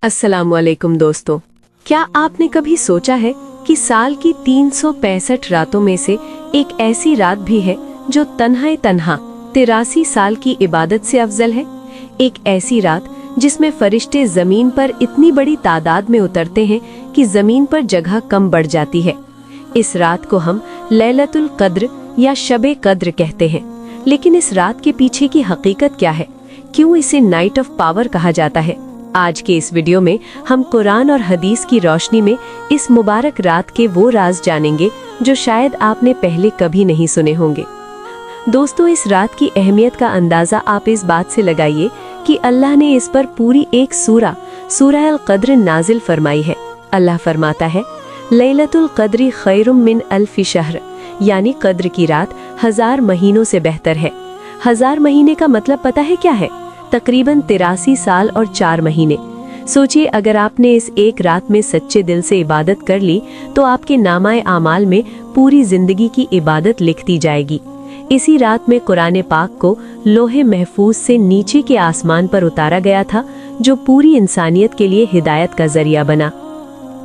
अस्सलामुअलैकुम दोस्तों, क्या आपने कभी सोचा है कि साल की 365 रातों में से एक ऐसी रात भी है जो तन्हा 83 साल की इबादत से अफजल है। एक ऐसी रात जिसमें फरिश्ते जमीन पर इतनी बड़ी तादाद में उतरते हैं कि जमीन पर जगह कम बढ़ जाती है। इस रात को हम लैलतुल कद्र या शबे कद्र कहते हैं। लेकिन इस रात के पीछे की हकीकत क्या है? क्यों इसे नाइट ऑफ पावर कहा जाता है? आज के इस वीडियो में हम कुरान और हदीस की रोशनी में इस मुबारक रात के वो राज जानेंगे जो शायद आपने पहले कभी नहीं सुने होंगे। दोस्तों, इस रात की अहमियत का अंदाजा आप इस बात से लगाइए कि अल्लाह ने इस पर पूरी एक सूरह अल कद्र नाजिल फरमाई है। अल्लाह फरमाता है, लैलतुल कद्री खैरुम मिन अल्फि शहर, यानी कद्र की रात 1000 महीनों से बेहतर है। 1000 महीने का मतलब पता है क्या है? तकरीबन 83 साल और 4 महीने। सोचिए, अगर आपने इस एक रात में सच्चे दिल से इबादत कर ली तो आपके नामाए आमाल में पूरी जिंदगी की इबादत लिख दी जाएगी। इसी रात में कुरान पाक को लोहे महफूज से नीचे के आसमान पर उतारा गया था, जो पूरी इंसानियत के लिए हिदायत का जरिया बना।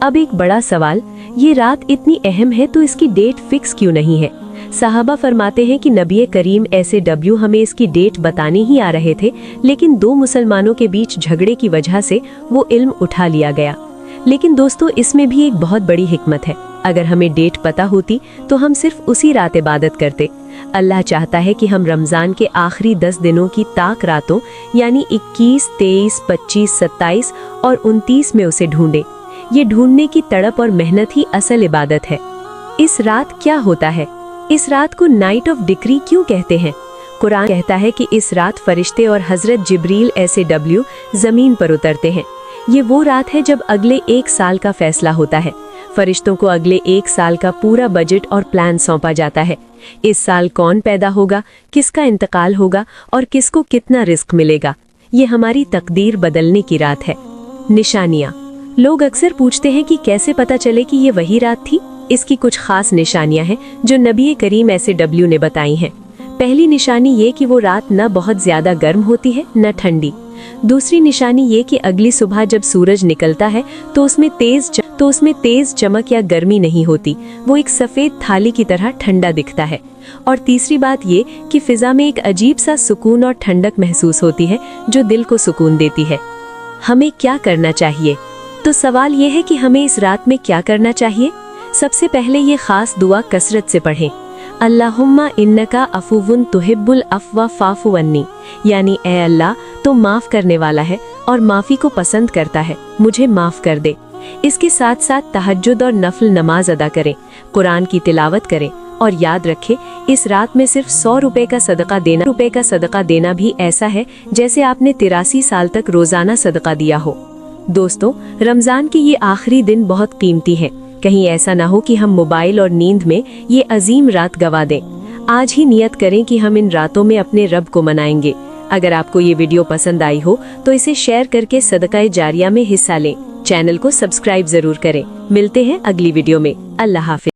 अब एक बड़ा सवाल, ये रात इतनी अहम है तो इसकी डेट फिक्स क्यों नहीं है? साहबा फरमाते हैं कि नबी करीम SAW हमें इसकी डेट बताने ही आ रहे थे, लेकिन 2 मुसलमानों के बीच झगड़े की वजह से वो इल्म उठा लिया गया। लेकिन दोस्तों, इसमें भी एक बहुत बड़ी हिकमत है। अगर हमें डेट पता होती तो हम सिर्फ उसी रात इबादत करते। अल्लाह चाहता है कि हम रमजान के आखिरी 10 दिनों की ताक रातों यानी 21, 23, 25, 27 और 29 में उसे ढूंढे। ये ढूंढने की तड़प और मेहनत ही असल इबादत है। इस रात क्या होता है? इस रात को नाइट ऑफ डिक्री क्यों कहते हैं? कुरान कहता है कि इस रात फरिश्ते और हजरत जिब्रील SAW जमीन पर उतरते हैं। ये वो रात है जब अगले 1 साल का फैसला होता है। फरिश्तों को अगले 1 साल का पूरा बजट और प्लान सौंपा जाता है। इस साल कौन पैदा होगा, किसका इंतकाल होगा और किसको कितना रिस्क मिलेगा, ये हमारी तकदीर बदलने की रात है। निशानियाँ। लोग अक्सर पूछते हैं कि कैसे पता चले कि ये वही रात थी। इसकी कुछ खास निशानियां हैं जो नबी करीम SAW ने बताई हैं। पहली निशानी ये कि वो रात न बहुत ज्यादा गर्म होती है न ठंडी। दूसरी निशानी ये कि अगली सुबह जब सूरज निकलता है तो उसमें तेज चमक या गर्मी नहीं होती, वो एक सफेद थाली की तरह ठंडा दिखता है। और तीसरी बात ये कि फिजा में एक अजीब सा सुकून और ठंडक महसूस होती है जो दिल को सुकून देती है। हमें क्या करना चाहिए? तो सवाल ये है कि हमें इस रात में क्या करना चाहिए। सबसे पहले ये खास दुआ कसरत से पढ़ें, अल्लाहुम्मा इन्नका अफुवुन तुहिब्बुल अफ़्वा फ़ाफ़ु अन्नी, यानी ए अल्लाह, तो माफ़ करने वाला है और माफ़ी को पसंद करता है, मुझे माफ़ कर दे। इसके साथ साथ तहज्जुद और नफल नमाज अदा करें, कुरान की तिलावत करें और याद रखें, इस रात में सिर्फ 100 रुपए का सदका देना भी ऐसा है जैसे आपने 83 साल तक रोजाना सदका दिया हो। दोस्तों, रमजान के ये आखिरी दिन बहुत कीमती हैं। कहीं ऐसा ना हो कि हम मोबाइल और नींद में ये अजीम रात गवा दें। आज ही नियत करें कि हम इन रातों में अपने रब को मनाएंगे। अगर आपको ये वीडियो पसंद आई हो तो इसे शेयर करके सदका जारिया में हिस्सा लें। चैनल को सब्सक्राइब जरूर करें। मिलते हैं अगली वीडियो में। अल्लाह हाफिज।